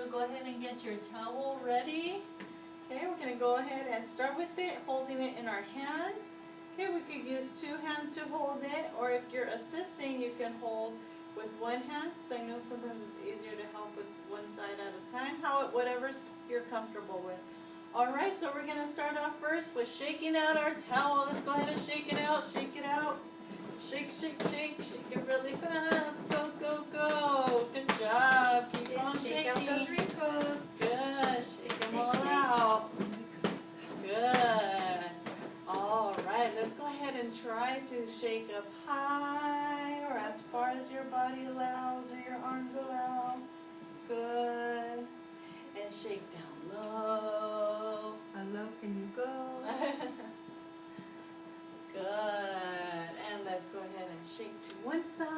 So go ahead and get your towel ready. Okay, we're going to go ahead and start with it, holding it in our hands. Okay, we could use two hands to hold it, or if you're assisting, you can hold with one hand, because I know sometimes it's easier to help with one side at a time, whatever you're comfortable with. Alright, so we're going to start off first with shaking out our towel. Let's go ahead and shake it out, shake it out. Shake, shake, shake, shake it really fast. Go, go, go. Good job. Keep on shaking. Shake out those wrinkles. Good. Shake them all out. Good. All right. Let's go ahead and try to shake up high or as far as your body allows or your arms allow. Good. And shake down low. How low can you go? Good. And let's go ahead and shake to one side.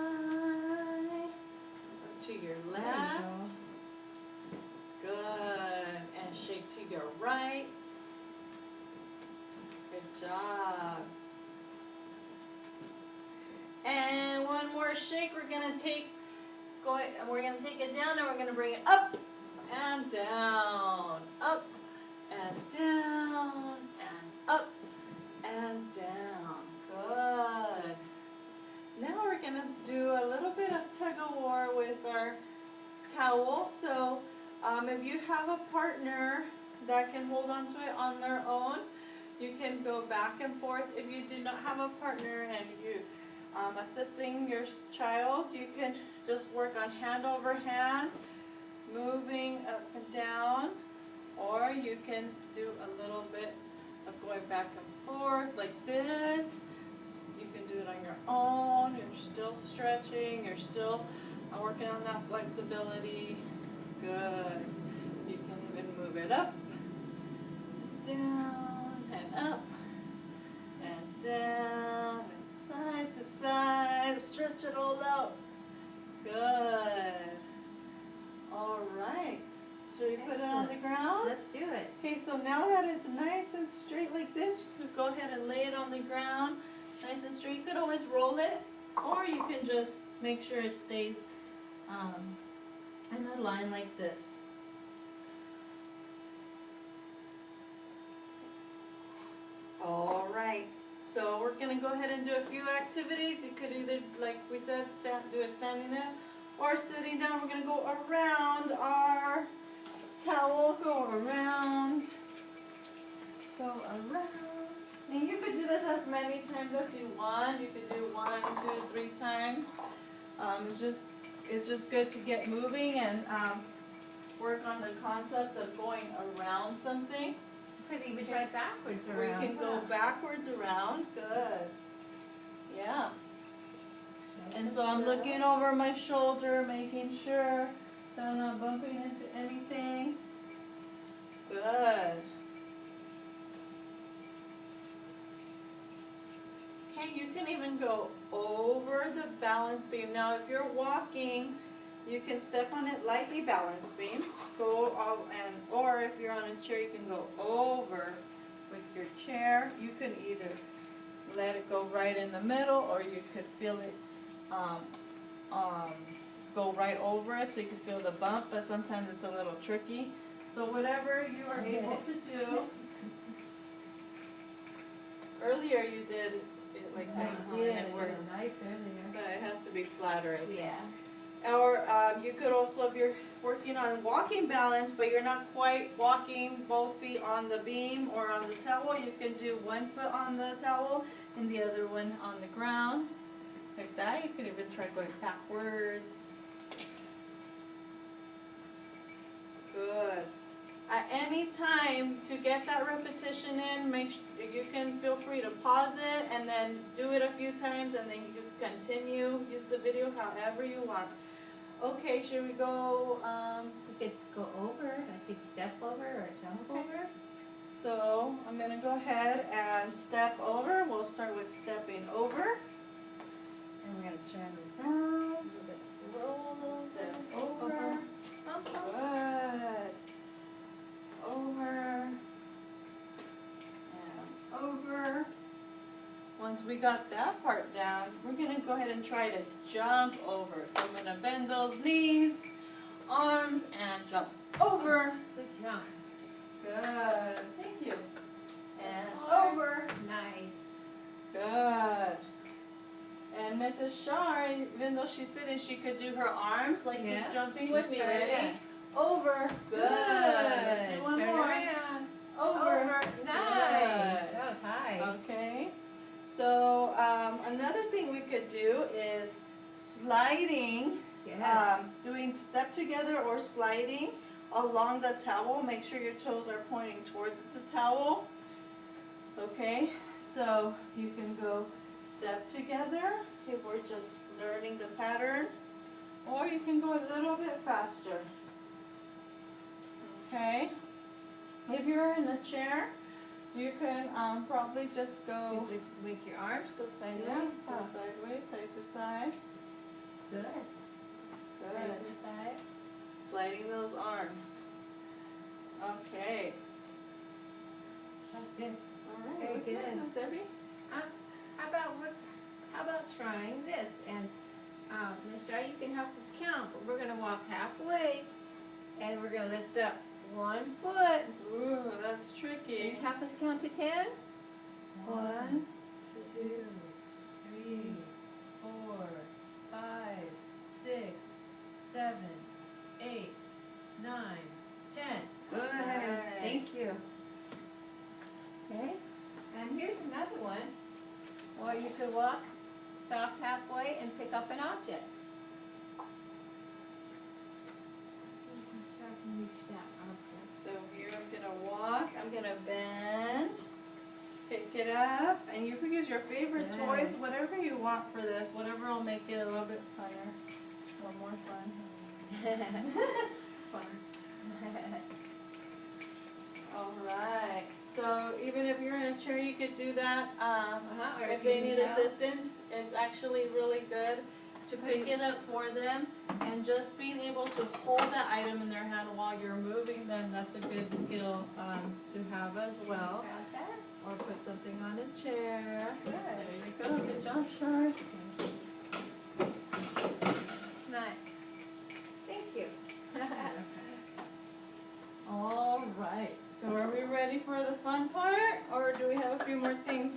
Or to your left. Good. And shake to your right. Good job. And one more shake. We're gonna take it down and we're gonna bring it up and down. Up and down and up and down. Good. Now we're going to do a little bit of tug of war with our towel. So if you have a partner that can hold on to it on their own, you can go back and forth. If you do not have a partner and you assisting your child, you can just work on hand over hand, moving up and down, or you can do a little bit of going back and forth like this. You can do it on your own. You're still stretching. You're still working on that flexibility. Good. You can even move it up, down, and up, and down, and side to side. Stretch it all out. Good. All right. Should we put it on the ground? Let's do it. Okay, so now that it's nice and straight like this, you could go ahead and lay it on the ground, nice and straight. You could always roll it, or you can just make sure it stays in a line like this. All right, so we're going to go ahead and do a few activities. You could either, like we said, do it standing up or sitting down. We're going to go around our towel, go around, and you could do this as many times as you want. You could do 1, 2, 3 times. It's just good to get moving and work on the concept of going around something. Could even try backwards around. We can go backwards around. Good. Yeah. And so I'm looking over my shoulder, making sure that I'm not bumping into anything. Good. Okay, you can even go over the balance beam. Now, if you're walking, you can step on it like a balance beam. Or if you're on a chair, you can go over with your chair. You can either let it go right in the middle, or you could feel it go right over it, so you can feel the bump. But sometimes it's a little tricky. So whatever you are able to do. Earlier you did it like that. I did. It worked. Nice earlier. But it has to be flatter, I think. Yeah. Or you could also, if you're working on walking balance, but you're not quite walking both feet on the beam or on the towel, you can do one foot on the towel and the other one on the ground. Like that. You could even try going backwards. Good. At any time, to get that repetition in, you can feel free to pause it and then do it a few times, and then you continue. Use the video however you want. Okay, should we go? We could go over. I could step over or jump over. So I'm going to go ahead and step over. We'll start with stepping over. And we're going to turn it around. Roll, step over. Good. Over. And over. Once we got that part down, we're going to go ahead and try to jump over. So I'm going to bend those knees, arms, and jump. over. Good job. Good, thank you. And Forward. over. Nice. Good. And Mrs. Shar, even though she's sitting, she could do her arms like Yeah. she's jumping with me. Let's try Ready? that. Over. Good. Let's do one Turn more. around. Over. Nice. Good. That was high. Okay. So another thing we could do is sliding, Yeah. doing step together or sliding along the towel. Make sure your toes are pointing towards the towel. Okay, so you can go step together if we're just learning the pattern, or you can go a little bit faster. Okay, if you're in a chair, you can probably just go, With your arms go sideways. yeah, go Top. sideways, side to side. Good. Good. Other side. Sliding those arms. Okay. That's good. All right. Very What's good. next, Miss Debbie? How about trying this? And Miss Jar, you can help us count, but we're gonna walk halfway, and we're gonna lift up 1 foot. Ooh, that's Can you tricky. help us count to 10? 1, 2, 3, 4, 5, 6, 7, 8, 9, 10. Good. Right. Thank you. Okay. And here's another one. Or you could walk, stop halfway, and pick up an object. Let's see if Miss Jar can reach that object. So here I'm gonna walk, I'm gonna bend, pick it up, and you can use your favorite Good. toys, whatever you want for this, whatever will make it a little bit funner, or more fun. Fun. Alright, so even if you're in a chair, you could do that. Or If you they need help. assistance, it's actually really good to pick it up for them, and just being able to hold that item in their hand while you're moving them, that's a good skill to have as well. Got that? Or put something on a chair. Good. There you go, good job, Shar. Nice. Thank you. All right, so are we ready for the fun part, or do we have a few more things?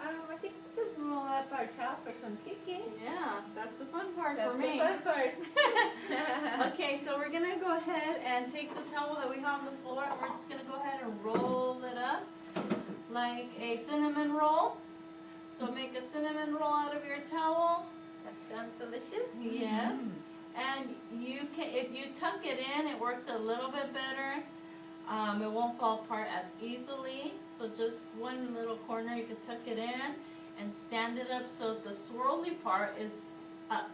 I think we could roll up our towel for some kicking. Yeah, that's the fun part That's for the me. fun part. Okay, so we're gonna go ahead and take the towel that we have on the floor, and we're just gonna go ahead and roll it up like a cinnamon roll. So make a cinnamon roll out of your towel. That sounds delicious. Yes. And you can, if you tuck it in, it works a little bit better. It won't fall apart as easily. So just one little corner, you can tuck it in and stand it up so the swirly part is up.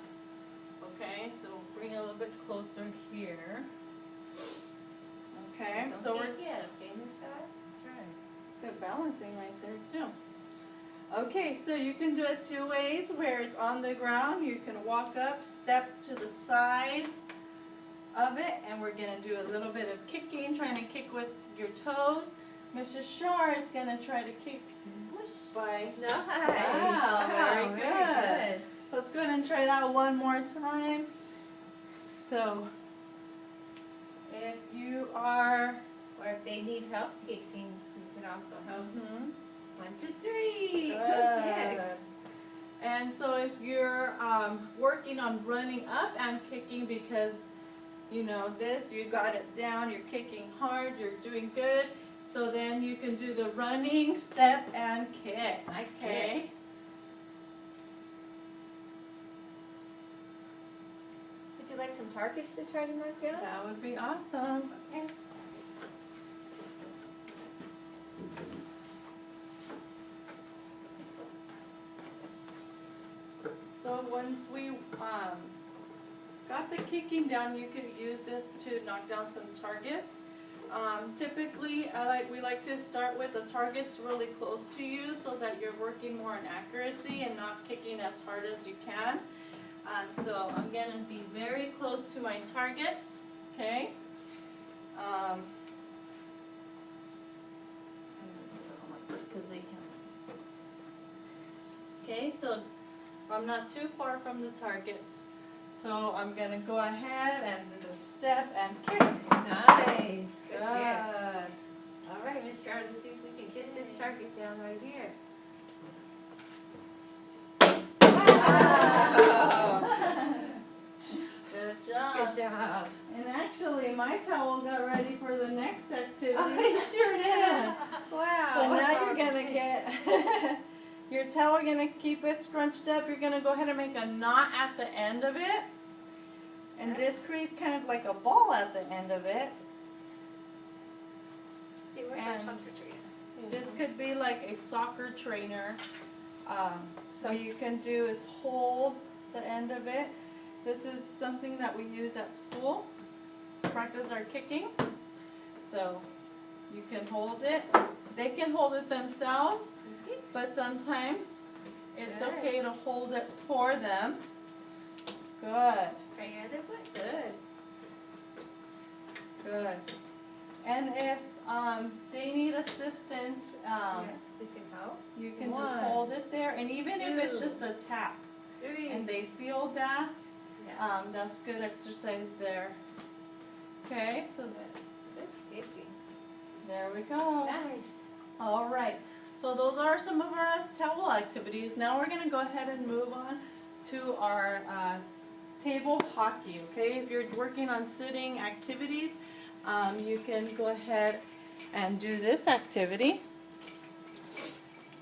Okay, so bring it a little bit closer here. Okay, Don't so we're kick yet, okay, Miss Jar? That's right. it's good balancing right there too. Okay, so you can do it 2 ways, where it's on the ground. You can walk up, step to the side of it, and we're gonna do a little bit of kicking, trying to kick with your toes. Mrs. Shar is gonna try to kick by, Nice. Wow, very good. good. let's go ahead and try that one more time. So, if you are, Or if they need help kicking, you can also help. mhm. 1, 2, 3. Good. And so if you're working on running up and kicking, because you know this, you got it down, you're kicking hard, you're doing good. So then you can do the running, step, and kick. Nice Okay. Would you like some targets to try to knock down? That would be awesome. Okay. So once we got the kicking down, you could use this to knock down some targets. Typically, we like to start with the targets really close to you so that you're working more on accuracy and not kicking as hard as you can. So I'm going to be very close to my targets, okay? Because they can't see. Okay, so I'm not too far from the targets. So I'm gonna go ahead and do the step and kick. Nice. Good. Good. All right, Miss Charlotte, let's see if we can get this target down right here. Wow. Good job. Good job. And actually, my towel got ready for the next activity. Oh, it sure did. Wow. So now you're gonna get your towel. You're gonna keep it scrunched up. You're gonna go ahead and make a knot at the end of it, and this creates kind of like a ball at the end of it. See, where's And our soccer trainer? This could be like a soccer trainer. So you can do is hold the end of it. This is something that we use at school to practice our kicking. So you can hold it. They can hold it themselves, but sometimes it's Good. okay to hold it for them. Good, Right here, other foot. Good. good. And if they need assistance, Yeah, we can help. you can just One, hold it there. And even if it's two, just a tap, 3. and they feel that, Yeah. that's good exercise there. Okay, so Good kicking. there we go. Nice. All right, so those are some of our towel activities. Now we're going to go ahead and move on to our table hockey, okay? If you're working on sitting activities, you can go ahead and do this activity.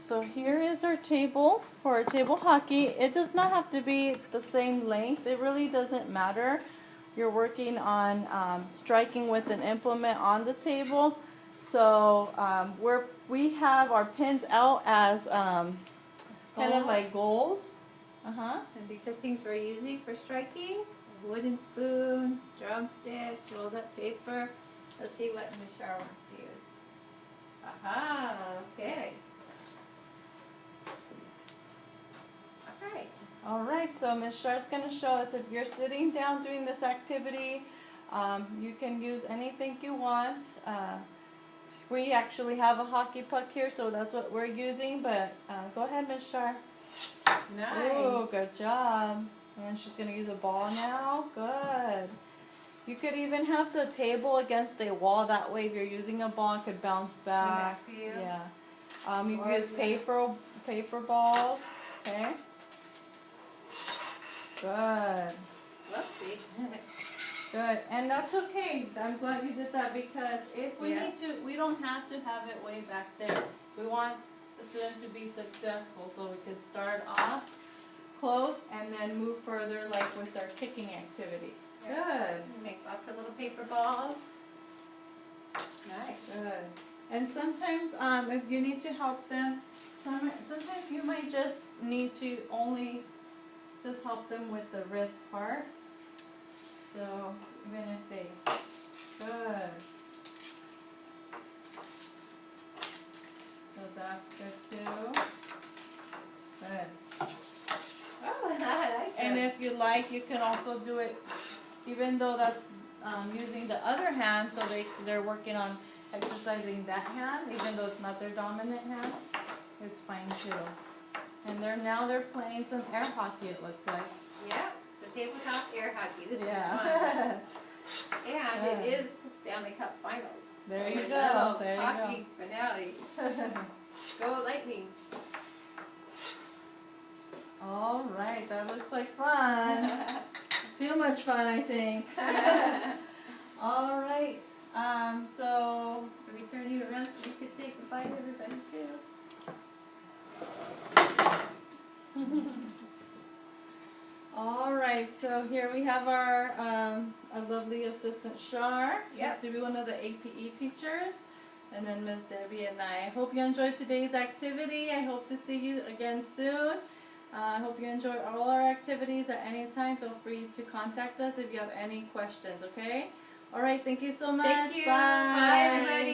So here is our table for our table hockey. It does not have to be the same length. It really doesn't matter. You're working on striking with an implement on the table. So we have our pins out as kind of like goals. And these are things we're using for striking. Wooden spoon, drumsticks, rolled up paper. Let's see what Miss Char wants to use. Aha, okay. Alright. All right, so Ms. Shar's going to show us if you're sitting down doing this activity, you can use anything you want. We actually have a hockey puck here, so that's what we're using, but go ahead, Ms. Shar. Nice. Oh, good job. And she's going to use a ball now. Good. You could even have the table against a wall. That way, if you're using a ball, it could bounce back. back to you. Yeah. You Or can use paper balls. Okay. Good. Whoopsie. Good. And that's okay. I'm glad you did that because if we Yeah. need to, we don't have to have it way back there. We want the student to be successful, so we could start off close and then move further like with our kicking activities. Good. Make lots of little paper balls. Nice. Good. And sometimes if you need to help them, sometimes you might just need to only just help them with the wrist part. So even if they, good. So that's good too. Good. Oh, I like And that. if you like, you can also do it, even though that's using the other hand, so they're working on exercising that hand, even though it's not their dominant hand, it's fine too. And they're playing some air hockey, it looks like. Yeah, so tabletop air hockey. This is fun. Yeah. And it is Stanley Cup Finals. There So you a go, little there you hockey finale. Go Lightning. All right, that looks like fun. Too much fun, I think. All right, so Let me turn you around so you can say goodbye to everybody too. all right, so here we have our a lovely assistant Shar. She Yep. used to be one of the APE teachers. And then Ms. Debbie and I hope you enjoyed today's activity. I hope to see you again soon. I hope you enjoy all our activities at any time. Feel free to contact us if you have any questions, okay? All right, thank you so much. Thank you. Bye. Bye, everybody.